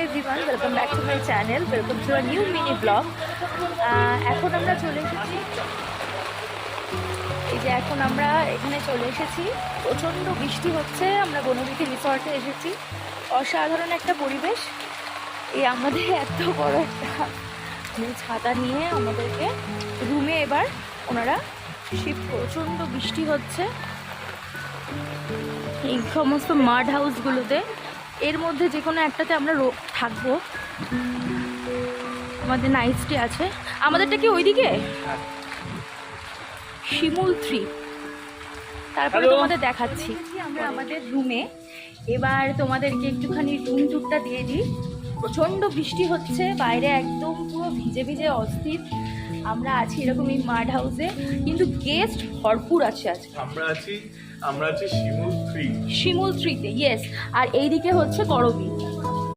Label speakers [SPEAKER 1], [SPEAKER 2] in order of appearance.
[SPEAKER 1] Everyone, welcome back to my channel, welcome to a new mini blog. এখন আমরা চলে এসেছি, এই যে এখন আমরা এখানে চলে এসেছি। প্রচণ্ড বৃষ্টি হচ্ছে, আমরা বনবিথি রিসর্টে এসেছি। অসাধারণ একটা পরিবেশ। এই আমাদের এত বড় একটা ছাতা নিয়ে আমাদেরকে রুমে এবার ওনারা শিফট। প্রচণ্ড বৃষ্টি হচ্ছে এই সমস্ত মাড হাউসগুলোতে। এর মধ্যে যে কোনো একটাতে আমরা থাকবো। আমাদের নাইট স্টে আছে। আমাদেরটা কি ওইদিকে শিমুল 3, তারপরে তোমাদের দেখাচ্ছি আমরা আমাদের রুমে। এবার তোমাদেরকে একটুখানি রুম টুরটা দিয়ে দিই। প্রচণ্ড বৃষ্টি হচ্ছে বাইরে, একদম পুরো ভিজে ভিজে অস্থির। আমরা আছি এরকম এই মাড হাউসে, কিন্তু গেস্ট ভরপুর আছে আজকে।
[SPEAKER 2] আমরা আছি শিমুল 3
[SPEAKER 1] শিমুল 3-তে, ইয়েস। আর এইদিকে হচ্ছে করবি।